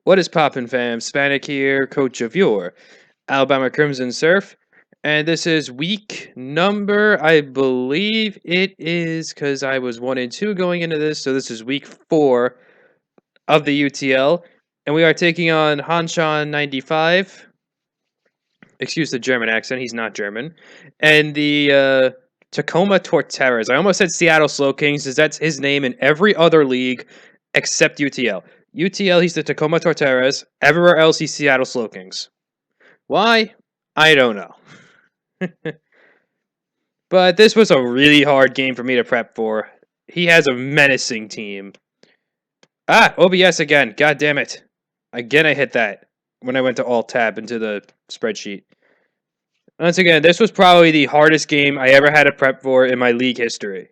What is poppin', fam? Spanik here, coach of your Alabama Crimson Surf. And this is week number, I believe it is, because I was 1-2 going into this. So this is week 4 of the UTL. And we are taking on Hanshan 95. Excuse the German accent, he's not German. And the Tacoma Torterras. I almost said Seattle Slow Kings, because that's his name in every other league except UTL. UTL, he's the Tacoma Torterras. Everywhere else, he's Seattle Slow Kings. Why? I don't know. But this was a really hard game for me to prep for. He has a menacing team. OBS again. God damn it. Again, I hit that when I went to Alt-Tab into the spreadsheet. Once again, this was probably the hardest game I ever had to prep for in my league history.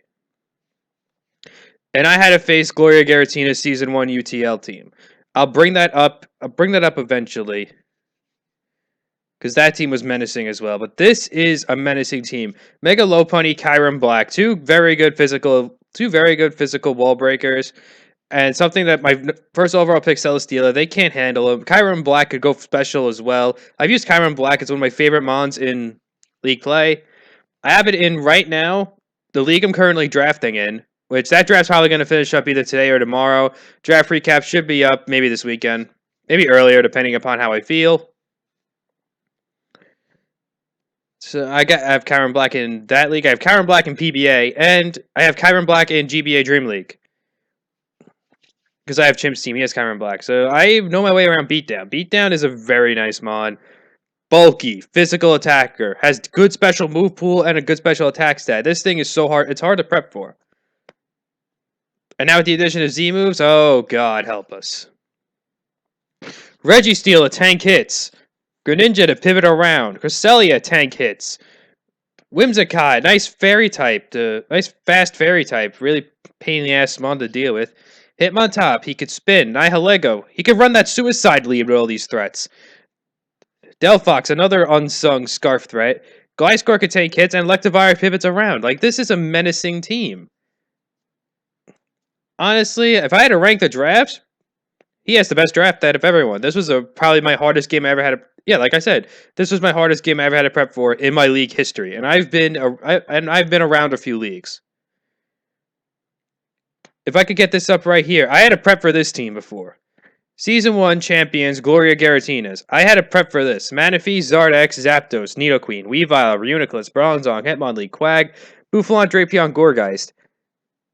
And I had to face Gloria Garatina's Season 1 UTL team. I'll bring that up eventually, because that team was menacing as well. But this is a menacing team. Mega Lopunny, Kyron Black, two very good physical wall breakers, and something that my first overall pick, Celesteela, they can't handle him. Kyron Black could go special as well. I've used Kyron Black as one of my favorite mons in league play. I have it in right now. The league I'm currently drafting in, which that draft's probably going to finish up either today or tomorrow. Draft recap should be up maybe this weekend, maybe earlier, depending upon how I feel. So I have Kyron Black in that league. I have Kyron Black in PBA, and I have Kyron Black in GBA Dream League. Because I have Chimp's team, he has Kyron Black. So I know my way around Beatdown. Beatdown is a very nice mod. Bulky, physical attacker, has good special move pool and a good special attack stat. This thing is so hard, it's hard to prep for. And now with the addition of Z moves, oh god, help us. Registeel, a tank hits. Greninja to pivot around. Cresselia, tank hits. Whimsicott, nice fairy type, nice fast fairy type. Really pain in the ass mon to deal with. Hitmontop, he could spin. Nihilego, he could run that suicide lead with all these threats. Delphox, another unsung scarf threat. Gliscor could take hits, and Electivire pivots around. Like, this is a menacing team. Honestly, if I had to rank the drafts, he has the best draft out of everyone. This was probably my hardest game I ever had to... Yeah, like I said, this was my hardest game I ever had to prep for in my league history. And I've been around a few leagues. If I could get this up right here, I had to prep for this team before. Season 1 champions, Gloria Garatinas. I had to prep for this. Manaphy, Zardex, Zapdos, Nidoqueen, Weavile, Reuniclus, Bronzong, Hitmonlee, Quag, Buffalon, Drapion, Gourgeist.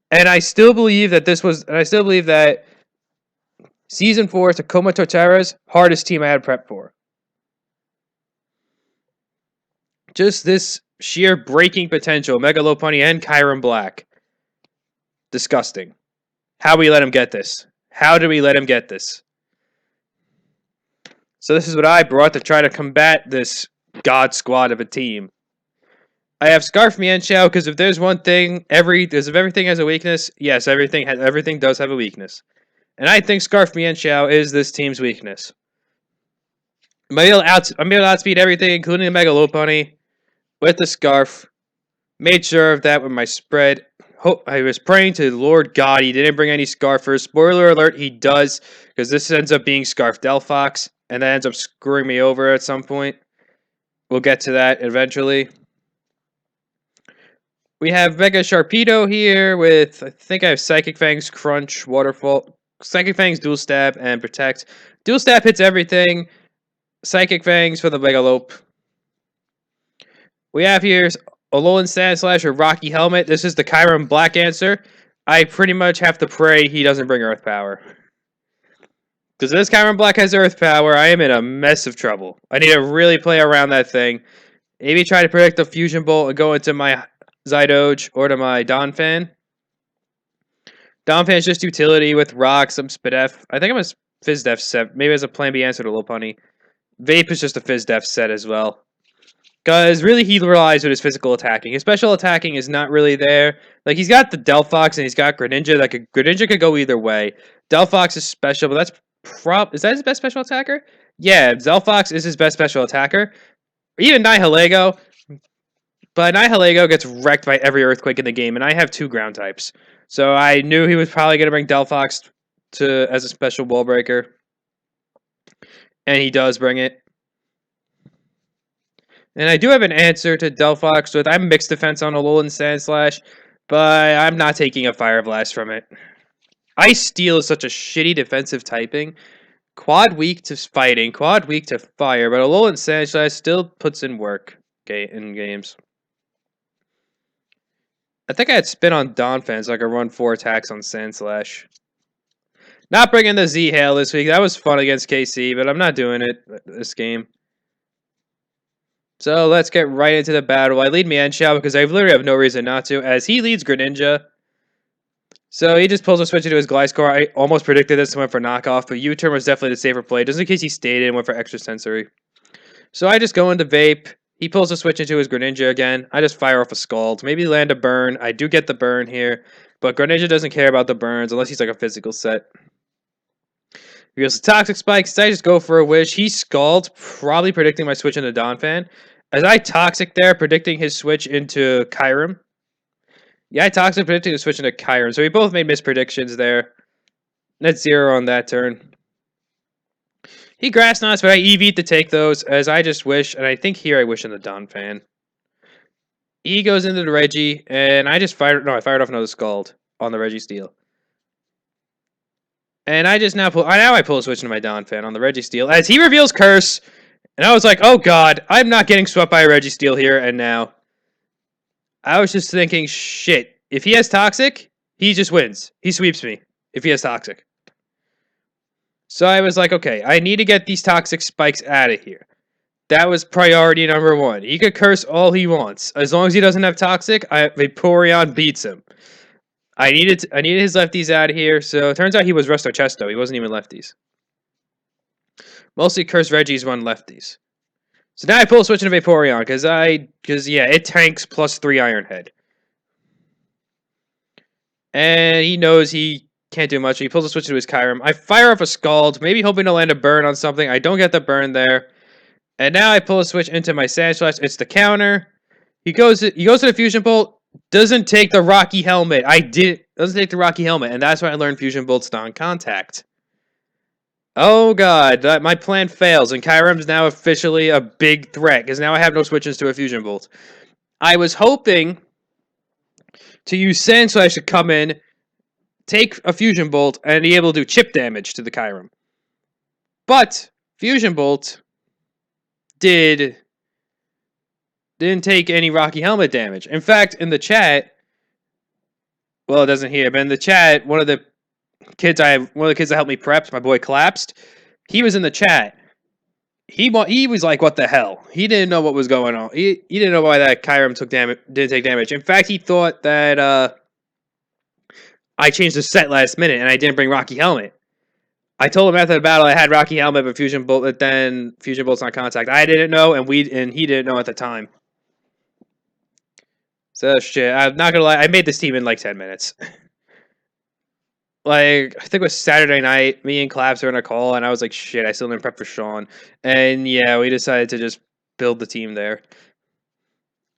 And I still believe that Season 4, Tacoma Torterras, hardest team I had prep for. Just this sheer breaking potential, Mega Lopunny and Kyron Black. Disgusting. How we let him get this? How do we let him get this? So this is what I brought to try to combat this god squad of a team. I have Scarf Mienshao because if there's one thing, if everything has a weakness, yes, everything does have a weakness. And I think Scarf Mienshao is this team's weakness. I'm able to outspeed everything, including the Mega Lopunny, with the Scarf. Made sure of that with my spread. I was praying to the Lord God he didn't bring any Scarfers. Spoiler alert, he does, because this ends up being Scarf Delphox, and that ends up screwing me over at some point. We'll get to that eventually. We have Mega Sharpedo here with, I think I have Psychic Fangs, Crunch, Waterfall, Psychic Fangs, Dual Stab, and Protect. Dual Stab hits everything. Psychic Fangs for the Megalope. We have here Alolan Sandslash or Rocky Helmet. This is the Kyron Black answer. I pretty much have to pray he doesn't bring Earth Power. Because if this Kyron Black has Earth Power, I am in a mess of trouble. I need to really play around that thing. Maybe try to predict the Fusion Bolt and go into my Zydoge or to my Donphan. Donphan's just utility with Rock, some Spidef. I think I'm a Fizdef set. Maybe as a Plan B answer to Lopunny. Vape is just a Fizdef set as well. Because really he relies on his physical attacking. His special attacking is not really there. Like, he's got the Delphox and he's got Greninja. Greninja could go either way. Delphox is special, but that's is that his best special attacker? Yeah, Delphox is his best special attacker. Even Nihilego. But Nihilego gets wrecked by every Earthquake in the game, and I have 2 ground types. So I knew he was probably going to bring Delphox as a special wall breaker. And he does bring it. And I do have an answer to Delphox with I'm mixed defense on Alolan Sandslash, but I'm not taking a Fire Blast from it. Ice Steel is such a shitty defensive typing. Quad weak to fighting, quad weak to fire, but Alolan Sandslash still puts in work in games. I think I had spin on Donphan so I could run 4 attacks on Sandslash. Not bringing the Z-Hail this week. That was fun against KC, but I'm not doing it this game. So let's get right into the battle. I lead Mienshao because I literally have no reason not to, as he leads Greninja. So he just pulls a switch into his Gliscor. I almost predicted this and went for knockoff, but U-turn was definitely the safer play, just in case he stayed in and went for extra sensory. So I just go into Vape. He pulls a switch into his Greninja again. I just fire off a Scald. Maybe land a burn. I do get the burn here, but Greninja doesn't care about the burns unless he's like a physical set. He goes to Toxic Spikes. So I just go for a Wish. He Scald, probably predicting my switch into Donphan. As I Toxic there, predicting his switch into Kyurem. Yeah, I Toxic predicting his switch into Kyurem. So we both made mispredictions there. Net 0 on that turn. He Grass Knots, but I EV'd to take those, as I just Wish, and I think here I Wish in the Donphan. He goes into the Reggie, and I just fired... No, I fired off another Scald on the Reggie Steel. And I just now pull... Now I pull a switch into my Donphan on the Reggie Steel, as he reveals Curse, and I was like, oh god, I'm not getting swept by a Reggie Steel here and now. I was just thinking, shit, if he has Toxic, he just wins. He sweeps me if he has Toxic. So I was like, okay, I need to get these Toxic Spikes out of here. That was priority number 1. He could curse all he wants. As long as he doesn't have Toxic, Vaporeon beats him. I needed his lefties out of here, so it turns out he was Resto Chesto. He wasn't even lefties. Mostly Curse Reggies run lefties. So now I pull a switch into Vaporeon, because yeah, it tanks plus 3 Iron Head. And he knows he can't do much. He pulls a switch into his Kyurem. I fire off a Scald, maybe hoping to land a burn on something. I don't get the burn there. And now I pull a switch into my Sandslash. It's the counter. He goes to the Fusion Bolt. Doesn't take the Rocky Helmet. Doesn't take the Rocky Helmet, and that's why I learned Fusion Bolt's non-contact. Oh god, my plan fails, and Kyurem's now officially a big threat, because now I have no switches to a Fusion Bolt. I was hoping to use Sandslash to come in, take a Fusion Bolt, and be able to do chip damage to the Kyurem. But Fusion Bolt didn't take any Rocky Helmet damage. In fact, in the chat, well, it doesn't here, but in the chat, one of the kids that helped me prep, my boy Collapsed, he was in the chat. He was like, what the hell? He didn't know what was going on. He didn't know why that Kyurem didn't take damage. In fact, he thought that I changed the set last minute and I didn't bring Rocky Helmet. I told him after the battle I had Rocky Helmet, but Fusion Bolt, but then Fusion Bolt's not contact. I didn't know, and he didn't know at the time. So shit, I'm not gonna lie, I made this team in like 10 minutes. Like, I think it was Saturday night, me and Claps were in a call, and I was like, shit, I still didn't prep for Sean. And yeah, we decided to just build the team there.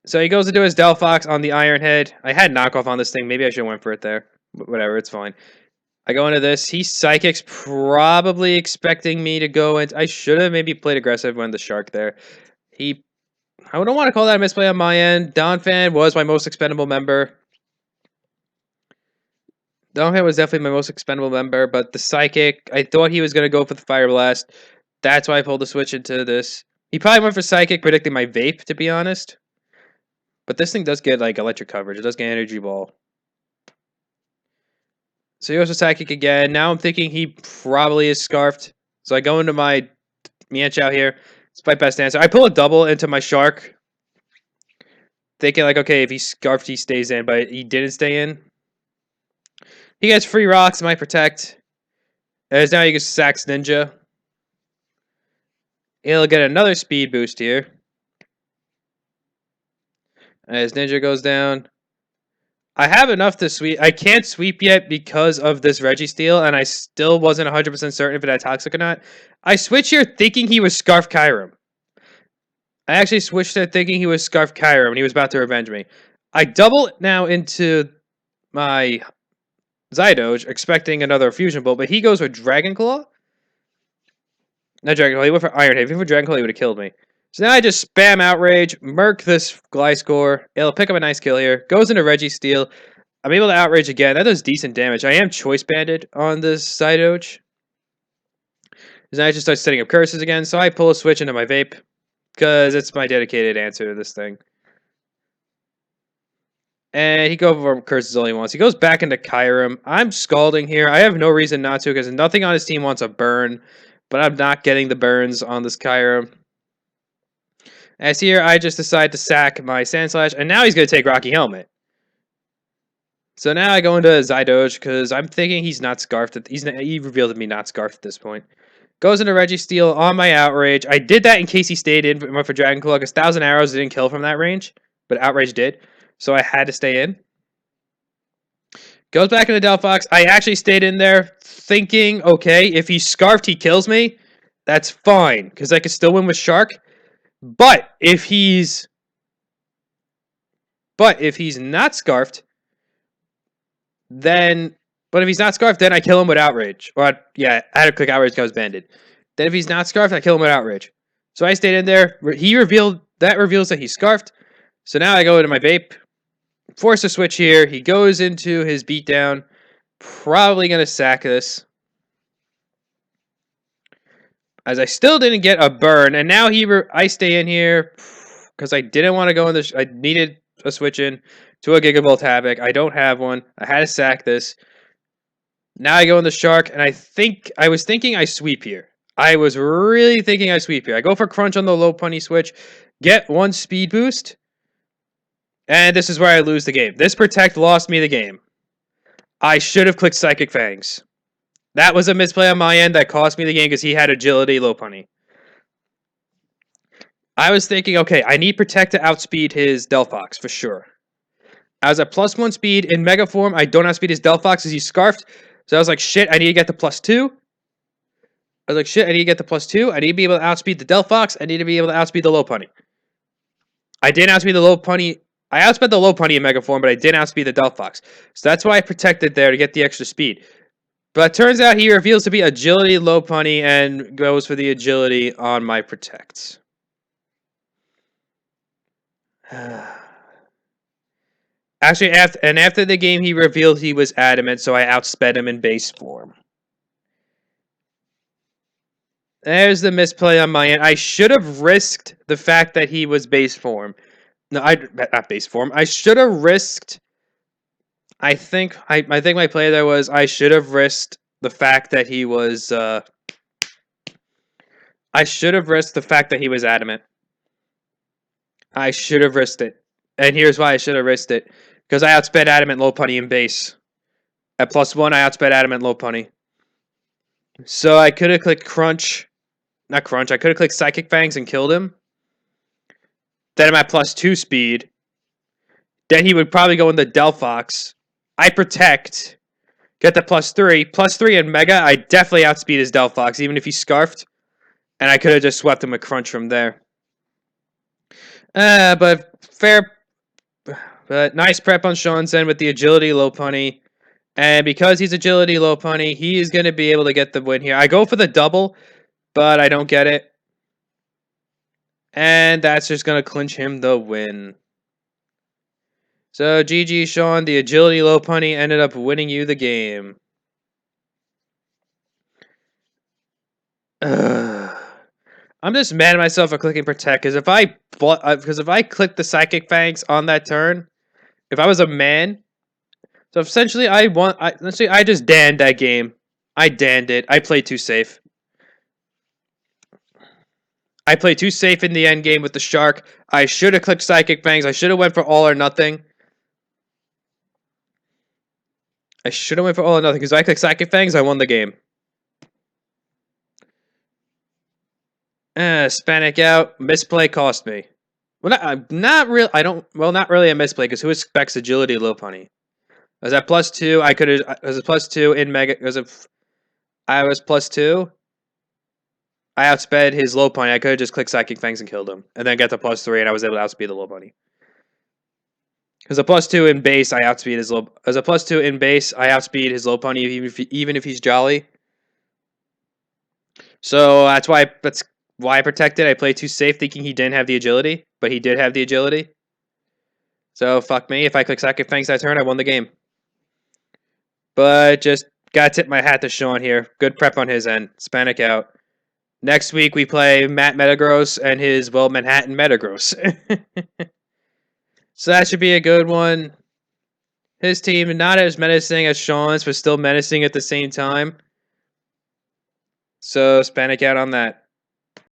So he goes to do his Delphox on the Iron Head. I had knockoff on this thing, maybe I should have went for it there. But whatever, it's fine. I go into this. He Psychics, probably expecting me to go in. I should have maybe played aggressive when the Shark there. I don't want to call that a misplay on my end. Donphan was my most expendable member. Donphan was definitely my most expendable member, but the Psychic, I thought he was going to go for the Fire Blast. That's why I pulled the switch into this. He probably went for Psychic, predicting my Vape, to be honest. But this thing does get, like, electric coverage. It does get Energy Ball. So he goes for Psychic again. Now I'm thinking he probably is Scarfed. So I go into my Mienshao here. Despite best answer. I pull a double into my Shark. Thinking, like, okay, if he's Scarfed, he stays in. But he didn't stay in. He gets free rocks, might protect. As now he gets Sax Ninja. He'll get another speed boost here. As Ninja goes down. I have enough to sweep. I can't sweep yet because of this Registeel, and I still wasn't 100% certain if it had Toxic or not. I switched here thinking he was Scarf Kyurem. I actually switched there thinking he was Scarf Kyurem, and he was about to revenge me. I double now into my Zydoge, expecting another Fusion Bolt, but he goes with Dragon Claw. Not Dragon Claw. He went for Iron Head. If he went for Dragon Claw, he would have killed me. So now I just spam Outrage, Merc this Gliscor. It'll pick up a nice kill here. Goes into Registeel. I'm able to Outrage again. That does decent damage. I am Choice Banded on this Psydoge. Then I just start setting up curses again. So I pull a switch into my vape. Because it's my dedicated answer to this thing. And he goes for curses all he wants. He goes back into Kyurem. I'm scalding here. I have no reason not to because nothing on his team wants a burn. But I'm not getting the burns on this Kyurem. As here, I just decide to sack my Sandslash. And now he's going to take Rocky Helmet. So now I go into Zydoge because I'm thinking he's not Scarfed. He revealed to me not Scarfed at this point. Goes into Registeel on my Outrage. I did that in case he stayed in for Dragon Claw because 1,000 Arrows didn't kill from that range. But Outrage did. So I had to stay in. Goes back into Delphox. I actually stayed in there thinking, okay, if he's Scarfed, he kills me. That's fine because I could still win with Shark. But if he's not Scarfed, then I kill him with Outrage. Or I had to click Outrage because I was banded. Then if he's not Scarfed, I kill him with Outrage. So I stayed in there. Reveals that he's Scarfed. So now I go into my vape. Force a switch here. He goes into his beatdown. Probably going to sack this. As I still didn't get a burn. And now I stay in here because I didn't want to go in this. I needed a switch in to a Gigavolt Havoc. I don't have one. I had to sack this. Now I go in the Shark. And I was thinking I sweep here. I was really thinking I sweep here. I go for Crunch on the low punny switch. Get one speed boost. And this is where I lose the game. This Protect lost me the game. I should have clicked Psychic Fangs. That was a misplay on my end that cost me the game because he had Agility low punny. I was thinking, okay, I need Protect to outspeed his Delphox for sure. I was at +1 speed. In Mega Form, I don't outspeed his Delphox because he's Scarfed. So I was like, shit, I need to get the +2. I was like, shit, I need to get the +2. I need to be able to outspeed the Delphox. I need to be able to outspeed the low punny. I didn't outspeed the low punny. I outsped the low punny in Mega Form, but I didn't outspeed the Delphox. So that's why I protected there to get the extra speed. But it turns out he reveals to be Agility low punny and goes for the Agility on my Protects. Actually, after the game, he revealed he was Adamant, so I outsped him in base form. There's the misplay on my end. I should have risked the fact that he was base form. No, not base form. I should have risked. I think my play there was I should have risked the fact that he was. I should have risked the fact that he was Adamant. I should have risked it, and here's why I should have risked it: because I outsped Adamant low punny in base. At +1, I outsped Adamant low punny. So I could have clicked Crunch. Not Crunch. I could have clicked Psychic Fangs and killed him. Then I'm at +2 speed. Then he would probably go in the Delphox. I Protect. Get the +3. +3 in Mega. I definitely outspeed his Delphox, even if he's Scarfed. And I could have just swept him with Crunch from there. But nice prep on Sean's end with the Agility low punny. And because he's Agility low punny, he is going to be able to get the win here. I go for the double, but I don't get it. And that's just going to clinch him the win. So GG, Sean. The Agility low punny ended up winning you the game. I'm just mad at myself for clicking Protect, because if I clicked the Psychic Fangs on that turn, if I was a man, so essentially I just danned that game. I danned it. I played too safe. I played too safe in the end game with the Shark. I should have clicked Psychic Fangs. I should have went for all or nothing. Because if I clicked Psychic Fangs, I won the game. Spanic out. Misplay cost me. Well, not really a misplay, because who expects Agility low punny? I was at +2. I was at +2 in Mega. I was +2. I outsped his low punny. I could have just clicked Psychic Fangs and killed him. And then get the +3, and I was able to outspeed the low punny. Because a +2 in base, I outspeed his low. As a +2 in base, I outspeed his low punny, even if he's Jolly. So that's why I protected. I played too safe, thinking he didn't have the agility, but he did have the agility. So fuck me. If I click Psychic Fangs that turn, I won the game. But just gotta tip my hat to Sean here. Good prep on his end. Spanic out. Next week we play Matt Metagross and his Manhattan Metagross. So that should be a good one. His team not as menacing as Sean's, but still menacing at the same time. So Spanic out on that.